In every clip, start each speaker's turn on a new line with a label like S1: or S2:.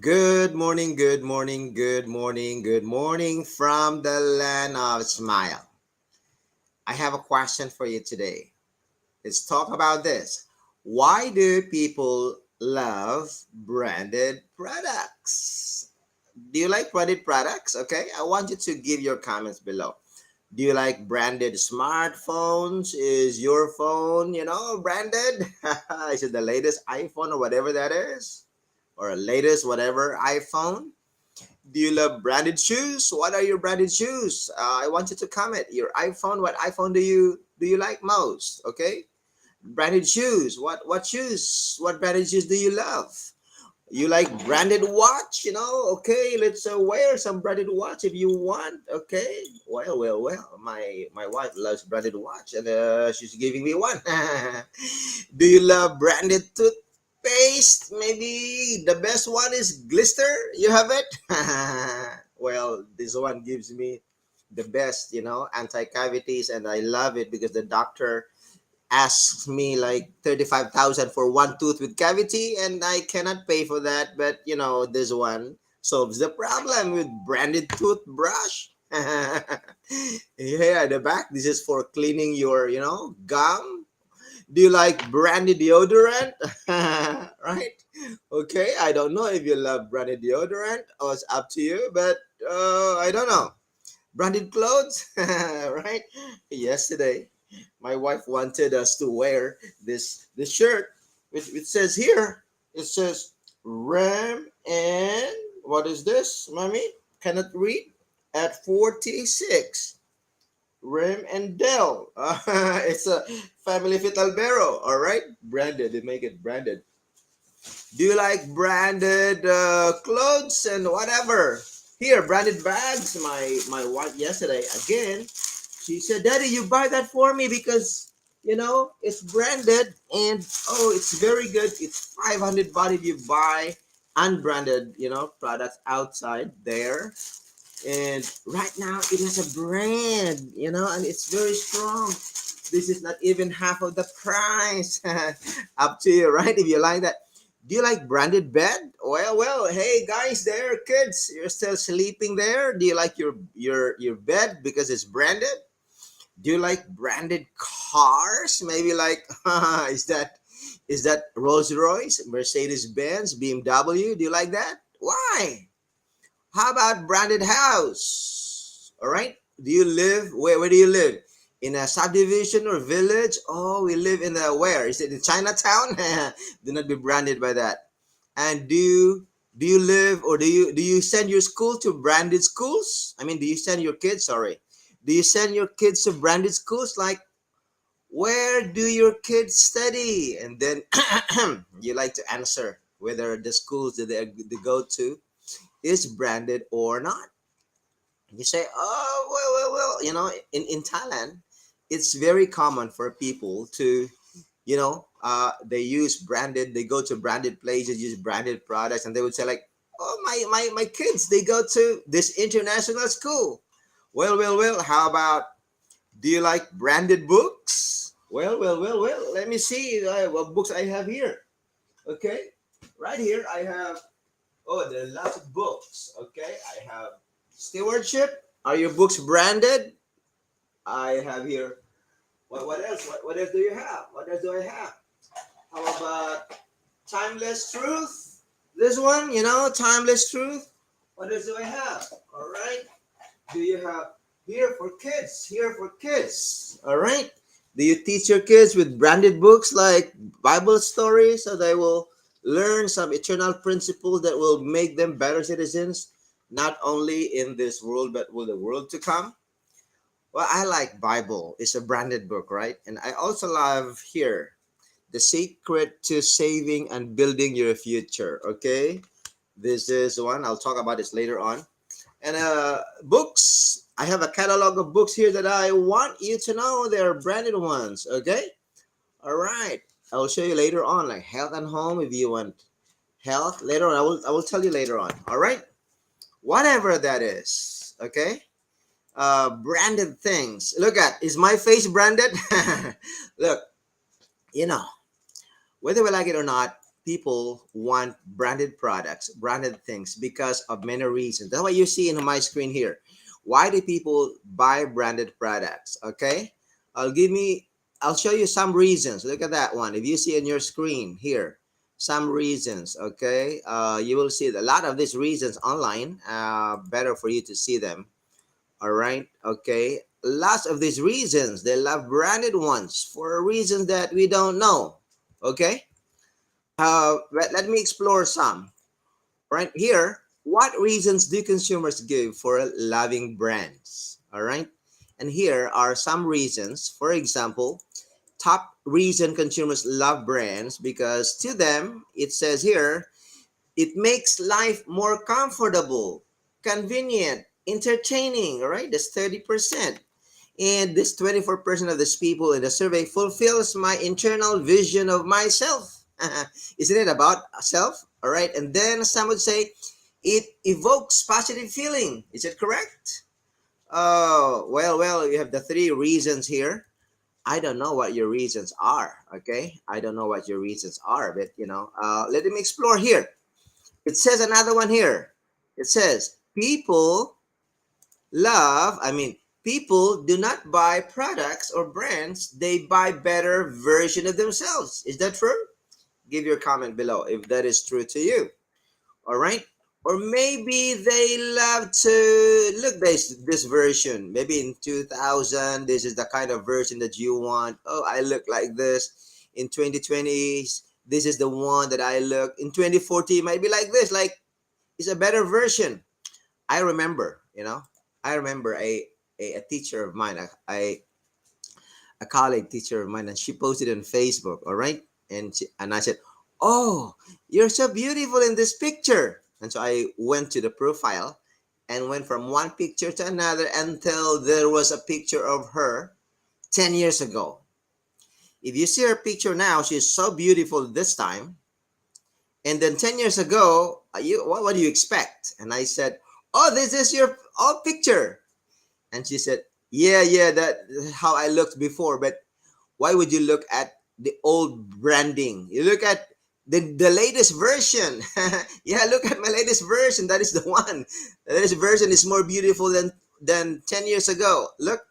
S1: Good morning, good morning, good morning, good morning from the land of smile. I have a question for you today. Let's talk about this. Why do people love branded products? Do you like branded products? Okay, I want you to give your comments below. Do you like branded smartphones? Is your phone, branded? Is it the latest iPhone or whatever that is? Or latest whatever iPhone? Do you love branded shoes? What are your branded shoes? I want you to comment. Your iPhone. What iPhone do you like most? Okay. Branded shoes. What shoes? What branded shoes do you love? You like branded watch? Okay. Let's wear some branded watch if you want. Okay. Well. My wife loves branded watch, and she's giving me one. Do you love branded toothpaste? Maybe the best one is Glister. You have it? Well, this one gives me the best, anti-cavities, and I love it because the doctor asks me like 35,000 for one tooth with cavity, and I cannot pay for that. But this one solves the problem with branded toothbrush. Yeah, at the back, this is for cleaning your, gum. Do you like branded deodorant? Right? Okay, I don't know if you love branded deodorant, or it's up to you, but I don't know. Branded clothes, right? Yesterday, my wife wanted us to wear this shirt, which says here, it says Ram and what is this, mommy? Cannot read at 46. Rim and Dell. It's a family fit albero. All right, branded. They make it branded. Do you like branded clothes and whatever? Here, branded bags. My wife yesterday again. She said, "Daddy, you buy that for me because it's branded and it's very good. It's 500 baht if you buy unbranded products outside there." And right now it has a brand, and it's very strong. This is not even half of the price. Up to you, right? If you like that. Do you like branded bed? Well, hey guys there, kids, you're still sleeping there. Do you like your bed because it's branded? Do you like branded cars? Maybe like is that Rolls Royce, Mercedes Benz, BMW? Do you like that? Why? How about branded house? All right. Do you live where do you live? In a subdivision or village? Oh, we live in a where? Is it in Chinatown? Do not be branded by that. And do you live or do you send your school to branded schools? I mean, do you send your kids? Sorry, do you send your kids to branded schools? Like, where do your kids study? And then you like to answer whether the schools that they go to is branded or not. You say, oh, well, in Thailand, it's very common for people to, they use branded, they go to branded places, use branded products, and they would say, like, oh, my kids, they go to this international school. Well, how about, do you like branded books? Well, let me see what books I have here. Okay, right here, I have. Oh, there are lots of books. Okay, I have stewardship. Are your books branded? I have here. What else? What else do you have? What else do I have? How about timeless truth? This one, timeless truth. What else do I have? All right. Do you have here for kids? Here for kids. All right. Do you teach your kids with branded books like Bible stories so they will learn some eternal principles that will make them better citizens, not only in this world but will the world to come? Well, I like Bible. It's a branded book, right? And I also love here the secret to saving and building your future. Okay, this is one. I'll talk about this later on. And books. I have a catalog of books here that I want you to know they're branded ones. Okay. All right. I will show you later on, like health and home, if you want health. Later on, I will tell you later on. All right. Whatever that is. Okay. Branded things. Look at, is my face branded? Look, you know, whether we like it or not, people want branded products, branded things because of many reasons. That's what you see in my screen here. Why do people buy branded products? Okay, I'll give me. I'll show you some reasons. Look at that one. If you see on your screen here, some reasons. Okay, you will see a lot of these reasons online. Better for you to see them. All right. Okay. Lots of these reasons. They love branded ones for reasons that we don't know. Okay. Let me explore some. Right here, what reasons do consumers give for loving brands? All right. And here are some reasons. For example, top reason consumers love brands because to them, it says here, it makes life more comfortable, convenient, entertaining, all right? That's 30%. And this 24% of these people in the survey fulfills my internal vision of myself. Isn't it about self? All right. And then some would say it evokes positive feeling. Is it correct? Oh, well, you have the three reasons here. I don't know what your reasons are. Okay. I don't know what your reasons are, but let me explore here. It says another one here. It says people do not buy products or brands, they buy better version of themselves. Is that true? Give your comment below if that is true to you. All right. Or maybe they love to look this version. Maybe in 2000, this is the kind of version that you want. Oh, I look like this. In 2020s, this is the one that I look. In 2040, might be like this. Like it's a better version. I remember, I remember a teacher of mine, a colleague teacher of mine, and she posted on Facebook. All right, and I said, "Oh, you're so beautiful in this picture." And so I went to the profile, and went from one picture to another until there was a picture of her 10 years ago. If you see her picture now, she's so beautiful this time. And then 10 years ago, what do you expect? And I said, "Oh, this is your old picture." And she said, "Yeah, that is how I looked before. But why would you look at the old branding? You look at the latest version." Yeah, look at my latest version. That is the one. The latest version is more beautiful than 10 years ago. Look,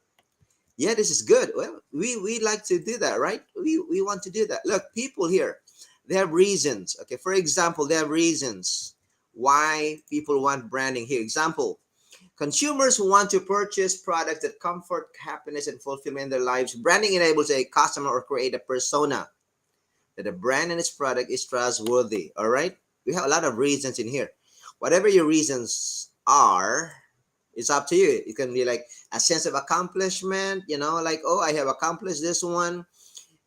S1: yeah, this is good. Well, we like to do that, right? We want to do that. Look, people here, they have reasons. Okay, for example, they have reasons why people want branding here. Example, consumers who want to purchase products that comfort, happiness, and fulfillment in their lives. Branding enables a customer or create a persona that the brand and its product is trustworthy. All right, we have a lot of reasons in here. Whatever your reasons are, it's up to you. It can be like a sense of accomplishment, like, oh, I have accomplished this one.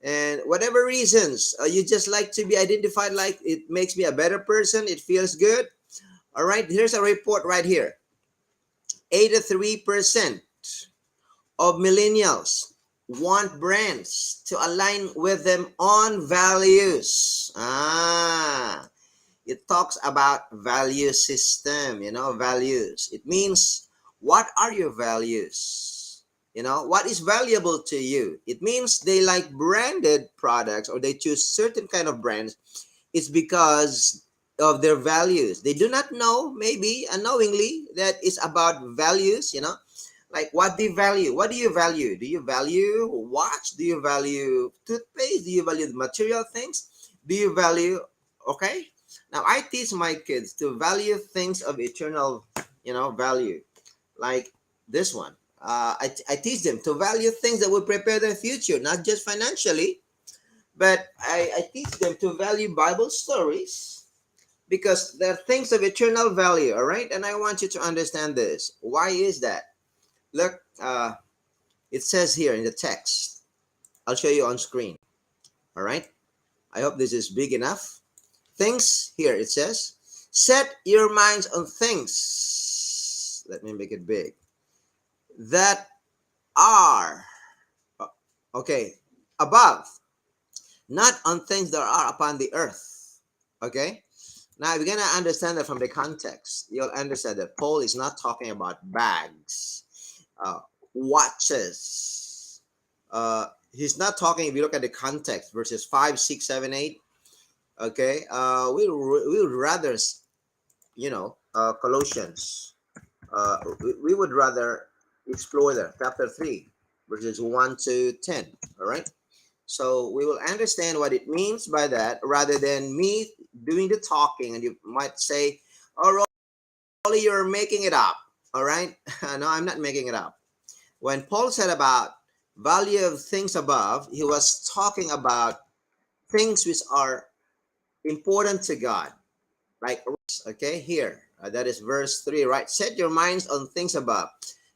S1: And whatever reasons, you just like to be identified, like it makes me a better person, it feels good. All right, here's a report right here. 83% of millennials want brands to align with them on values. It talks about value system, values. It means, what are your values? What is valuable to you? It means they like branded products, or they choose certain kind of brands. It's because of their values. They do not know, maybe unknowingly, that it's about values, like what they value. What do you value? Do you value watch? Do you value toothpaste? Do you value the material things? Do you value, okay? Now I teach my kids to value things of eternal, value, like this one. I teach them to value things that will prepare their future, not just financially, but I teach them to value Bible stories because they're things of eternal value, all right? And I want you to understand this. Why is that? Look, it says here in the text. I'll show you on screen, all right? I hope this is big enough. Things, here it says, set your minds on things. Let me make it big. That are, okay, above, not on things that are upon the earth. Okay? Now, if you're going to understand that from the context, you'll understand that Paul is not talking about bags, watches. He's not talking, if you look at the context, verses 5, 6, 7, 8. Okay, we would rather, Colossians. We would rather explore that chapter 3, verses 1 to 10. All right. So we will understand what it means by that rather than me doing the talking. And you might say, oh, Rolly, you're making it up. All right. No, I'm not making it up. When Paul said about value of things above, he was talking about things which are important to God. Like, okay, here, that is verse 3, right? Set your minds on things above,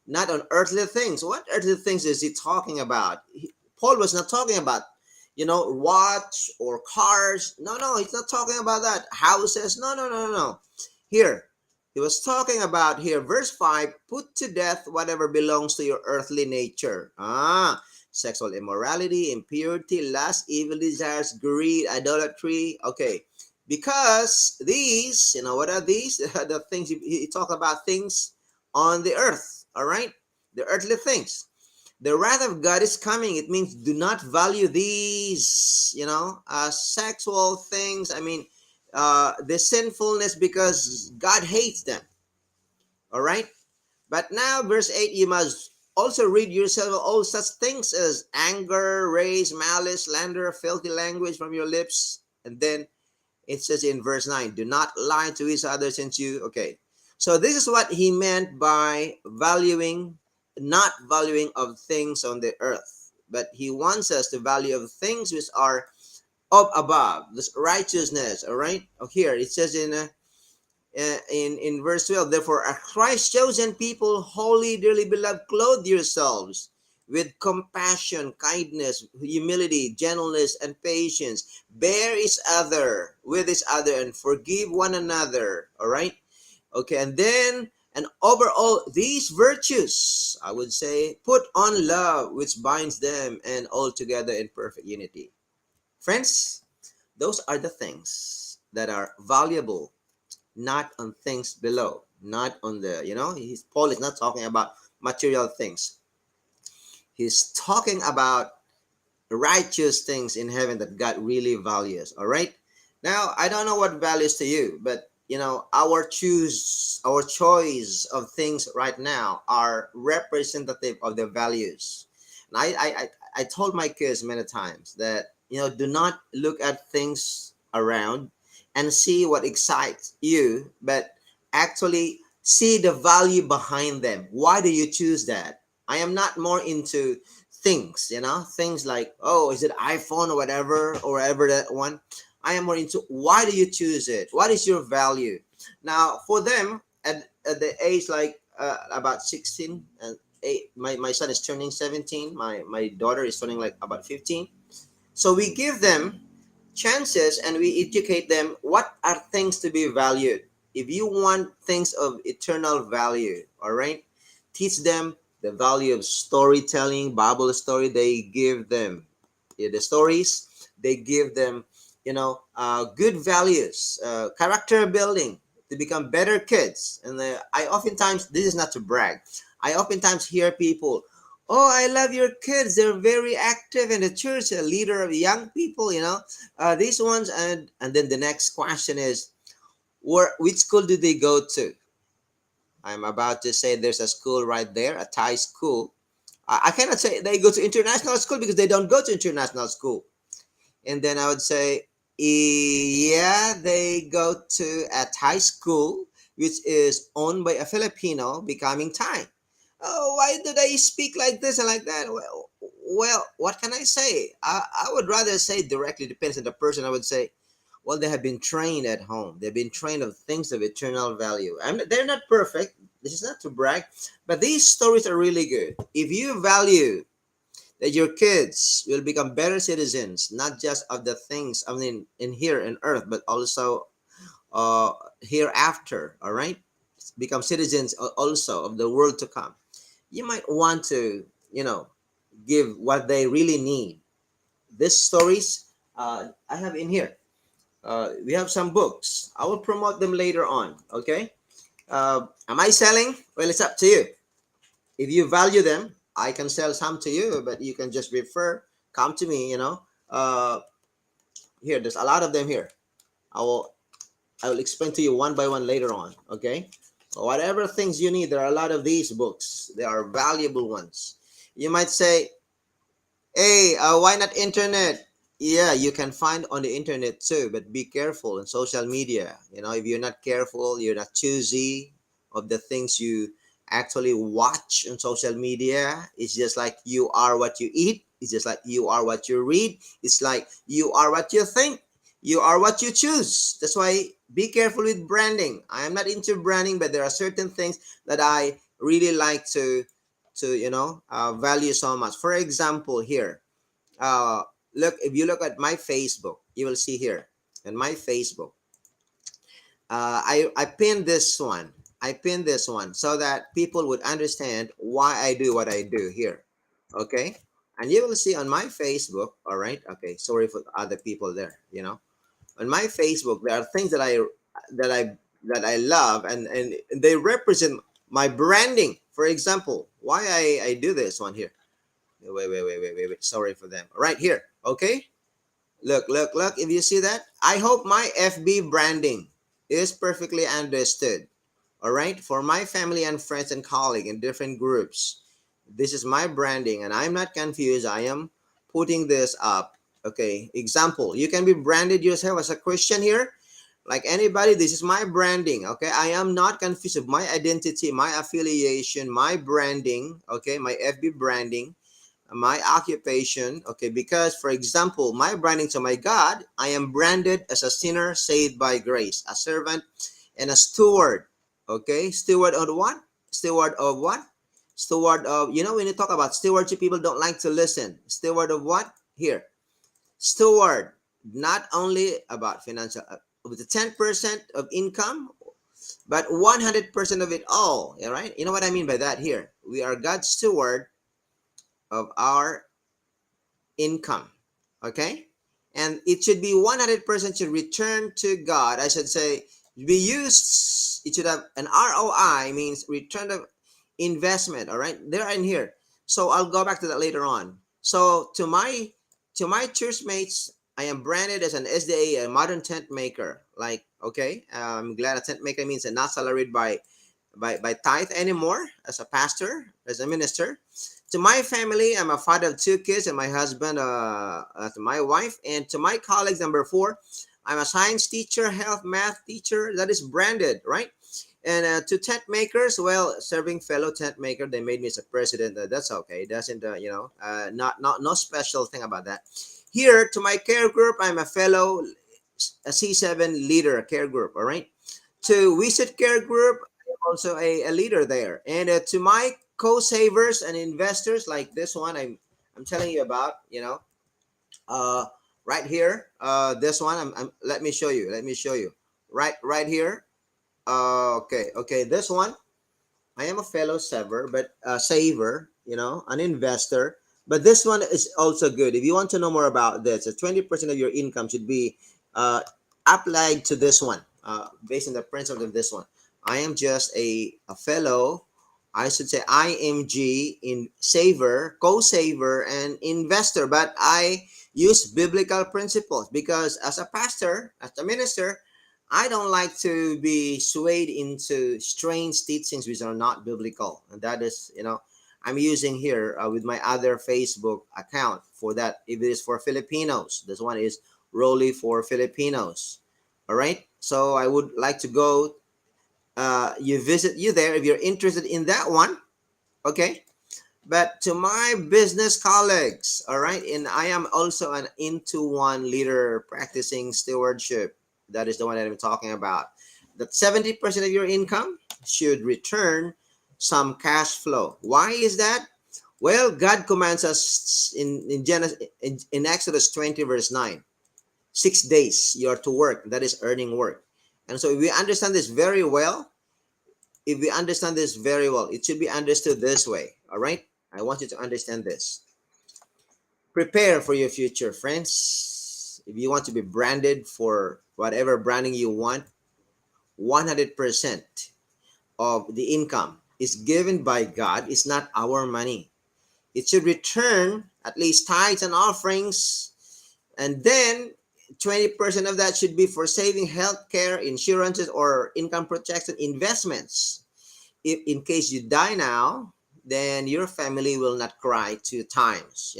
S1: not on earthly things. What earthly things is he talking about? Paul was not talking about, watch or cars. No, no, he's not talking about that. Houses. No, no, no, no, no. Here, he was talking about here, verse 5, put to death whatever belongs to your earthly nature. Sexual immorality, impurity, lust, evil desires, greed, idolatry. Okay, because these, what are these? The things he talk about, things on the earth. All right, the earthly things. The wrath of God is coming. It means do not value these, sexual things. I mean, the sinfulness, because God hates them. All right. But now, verse 8, you must also rid yourself of all such things as anger, rage, malice, slander, filthy language from your lips. And then it says in verse 9, do not lie to each other since you, okay. So this is what he meant by valuing, not valuing of things on the earth. But he wants us to value of things which are up above, this righteousness, all right? Oh, here it says in verse 12, therefore, a Christ chosen people, holy, dearly beloved, clothe yourselves with compassion, kindness, humility, gentleness, and patience. Bear each other with each other and forgive one another. All right. Okay. And then, and over all these virtues, I would say, put on love, which binds them and all together in perfect unity. Friends, those are the things that are valuable, not on things below, not on the, Paul is not talking about material things. He's talking about righteous things in heaven that God really values. All right. Now, I don't know what values to you, but our choice of things right now are representative of the values. And I told my kids many times that, do not look at things around and see what excites you, but actually see the value behind them. Why do you choose that? I am not more into things, things like, oh, is it iPhone or whatever that one. I am more into, why do you choose it? What is your value? Now, for them, at the age like about 16 and 8, my son is turning 17. My daughter is turning like about 15. So we give them chances and we educate them what are things to be valued. If you want things of eternal value, all right, teach them the value of storytelling, Bible story. They give them the stories. They give them, good values, character building to become better kids. And I oftentimes, this is not to brag, I oftentimes hear people, oh, I love your kids. They're very active in the church, a leader of young people, these ones. And then the next question is, which school do they go to? I'm about to say there's a school right there, a Thai school. I cannot say they go to international school because they don't go to international school. And then I would say, yeah, they go to a Thai school, which is owned by a Filipino becoming Thai. Oh, why do they speak like this and like that? Well, what can I say? I would rather say directly, depends on the person. I would say, well, they have been trained at home. They've been trained of things of eternal value. They're not perfect. This is not to brag, but these stories are really good. If you value that your kids will become better citizens, not just of the things, I mean, in here in earth, but also uh, hereafter, all right? Become citizens also of the world to come. You might want to, give what they really need. These stories I have in here. We have some books. I will promote them later on, okay? Am I selling? Well, it's up to you. If you value them, I can sell some to you, but you can just refer, come to me, here, there's a lot of them here. I will I will explain to you one by one later on. Okay, whatever things you need, there are a lot of these books. They are valuable ones. You might say, hey, why not internet? Yeah, you can find on the internet too, but be careful in social media. You know, if you're not careful, you're not choosy of the things you actually watch on social media. It's just like you are what you eat. It's just like you are what you read. It's like you are what you think. You are what you choose. That's why be careful with branding. I am not into branding, but there are certain things that I really like to value so much. For example, here, uh look, if you look at my Facebook, you will see here in my Facebook, I pinned this one. I pinned this one so that people would understand why I do what I do here. Okay, and you will see on my Facebook. All right, okay, sorry for other people there. On my Facebook there are things that i that I love, and they represent my branding. For example, why I do this one here. Wait. Sorry for them. Right here. Okay. Look. If you see that, I hope my FB branding is perfectly understood. All right. For my family and friends and colleagues in different groups, this is my branding, and I'm not confused. I am putting this up. Okay. Example, you can be branded yourself as a Christian here. Like anybody, this is my branding. Okay. I am not confused of my identity, my affiliation, my branding. Okay. My FB branding, my occupation. Okay, because for example, my branding to my God, I am branded as a sinner saved by grace, a servant and a steward. Okay, steward of what? Steward of what? Steward of, when you talk about stewardship, people don't like to listen. Steward of what? Here, steward, not only about financial, with the 10% of income, but 100% of it all. All right, you know what I mean by that here. We are God's steward of our income. Okay, and it should be 100% should return to God. I should say be used. It should have an ROI, means return of investment. All right, they're in here, so I'll go back to that later on. So to my church mates, I am branded as an SDA, a modern tent maker. Like, okay, I'm glad a tent maker means I'm not salaried by tithe anymore, as a pastor, as a minister. To my family, I'm a father of two kids and my husband, to my wife. And to my colleagues, number four, I'm a science teacher, health, math teacher. That is branded, right? And to tent makers, well, serving fellow tent maker, they made me as a president. That's okay. Doesn't not no special thing about that. Here to my care group, I'm a fellow a C7 leader, a care group. All right. To visit care group, I'm also a leader there. And to my co-savers and investors like this one, I'm telling you about, uh, right here. This one, let me show you. Let me show you. Right here. Okay. This one, I am a fellow saver, but saver, an investor. But this one is also good. If you want to know more about this, 20% of your income should be uh, applied to this one, based on the principle of this one. I am just a fellow, I should say IMG in saver, co-saver, and investor. But I use biblical principles because as a pastor, as a minister, I don't like to be swayed into strange teachings which are not biblical. And that is, I'm using here with my other Facebook account for that. If it is for Filipinos, this one is Rolly for Filipinos. All right. So I would like to go, visit you there if you're interested in that one. Okay. But to my business colleagues, all right, and I am also an into one leader practicing stewardship. That is the one that I'm talking about. That 70% of your income should return some cash flow. Why is that? Well, God commands us in Genesis, in Exodus 20 verse 9. 6 days you are to work. That is earning work. And so if we understand this very well, it should be understood this way. All right. I want you to understand this. Prepare for your future, friends. If you want to be branded for whatever branding you want, 100% of the income is given by God. It's not our money. It should return at least tithes and offerings, and then 20% of that should be for saving, healthcare, insurances, or income protection investments. If in case you die now, then your family will not cry 2 times,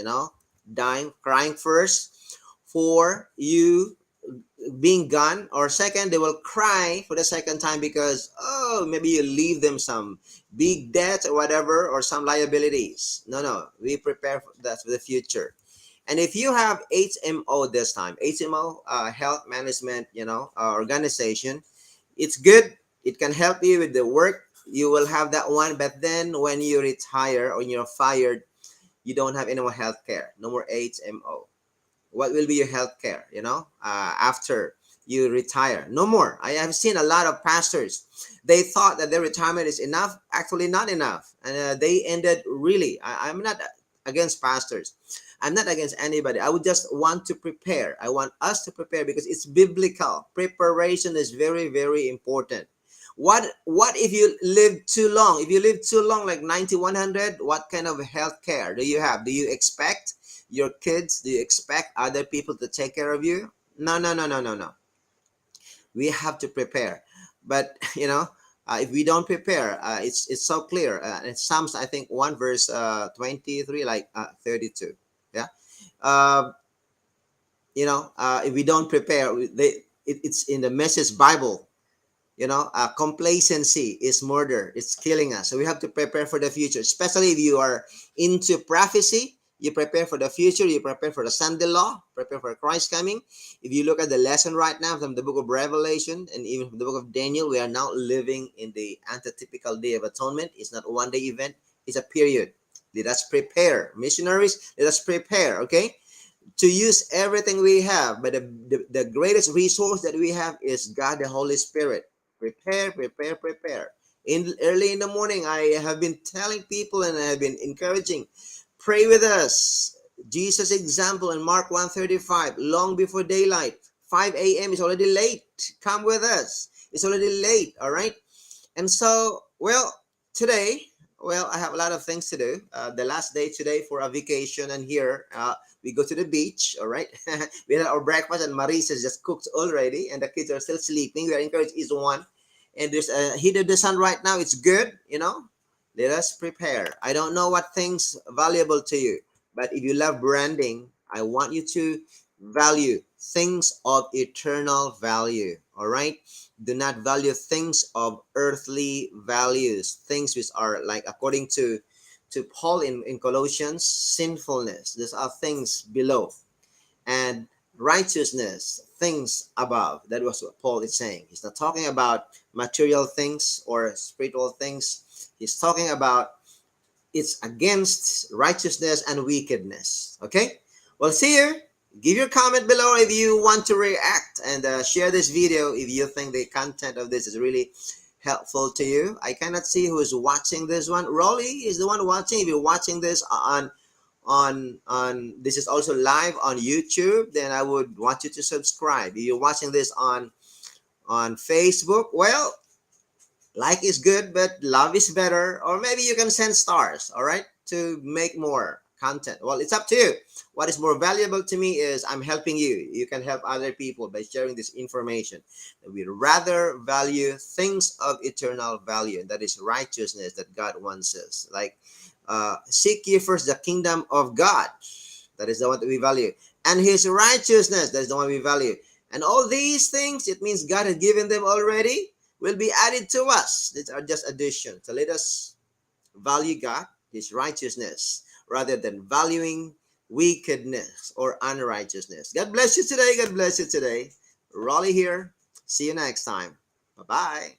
S1: dying, crying first for you being gone, or second, they will cry for the second time because, oh, maybe you leave them some big debt or whatever, or some liabilities. No, we prepare for that for the future. And if you have HMO this time, HMO, health management, organization, it's good. It can help you with the work. You will have that one, but then when you retire or you're fired, you don't have any more health care, no more HMO. What will be your health care, after you retire? No more. I have seen a lot of pastors. They thought that their retirement is enough, actually not enough. And they ended really, I'm not against pastors. I'm not against anybody. I would just want to prepare. I want us to prepare because it's biblical. Preparation is very, very important. What if you live too long? If you live too long, like 90, 100, what kind of health care do you have? Do you expect your kids, do you expect other people to take care of you? No, no, no, no, no, no. We have to prepare. But if we don't prepare, it's so clear. In Psalms, I think 1 verse 23, like 32. Yeah. uh, if we don't prepare, it's in the Message Bible. Complacency is murder. It's killing us. So we have to prepare for the future, especially if you are into prophecy. You prepare for the future. You prepare for the Sunday law. Prepare for Christ coming. If you look at the lesson right now from the book of Revelation and even from the book of Daniel, we are now living in the antitypical day of atonement. It's not a one-day event. It's a period. Let us prepare. Missionaries, let us prepare, okay? To use everything we have. But the greatest resource that we have is God, the Holy Spirit. Prepare, prepare, prepare. Early in the morning, I have been telling people and I have been encouraging, pray with us. Jesus' example in Mark 1:35, long before daylight, 5 a.m. is already late. Come with us. It's already late, all right? And so, today, I have a lot of things to do. The last day today for a vacation, and here we go to the beach. All right, we had our breakfast, and Marisa has just cooked already, and the kids are still sleeping. We are encouraged is one, and there's a heat of the sun right now. It's good, Let us prepare. I don't know what things valuable to you, but if you love branding, I want you to value things of eternal value. All right, do not value things of earthly values, things which are, like, according to Paul in Colossians, sinfulness. These are things below, and righteousness, things above. That was what Paul is saying. He's not talking about material things or spiritual things. He's talking about it's against righteousness and wickedness. Okay? Well, see you. Give your comment below if you want to react, and share this video if you think the content of this is really helpful to you. I cannot see who is watching this one. Rolly is the one watching. If you're watching this on this is also live on YouTube, then I would want you to subscribe. If you're watching this on Facebook, well, like is good, but love is better. Or maybe you can send stars, all right, to make more content. Well, it's up to you. What is more valuable to me is I'm helping you. You can help other people by sharing this information. We rather value things of eternal value, and that is righteousness that God wants us. Like, seek ye first the kingdom of God. That is the one that we value. And his righteousness, that is the one we value. And all these things, it means God has given them already, will be added to us. These are just addition. So let us value God, his righteousness, rather than valuing wickedness or unrighteousness. God bless you today. God bless you today. Raleigh here. See you next time. Bye-bye.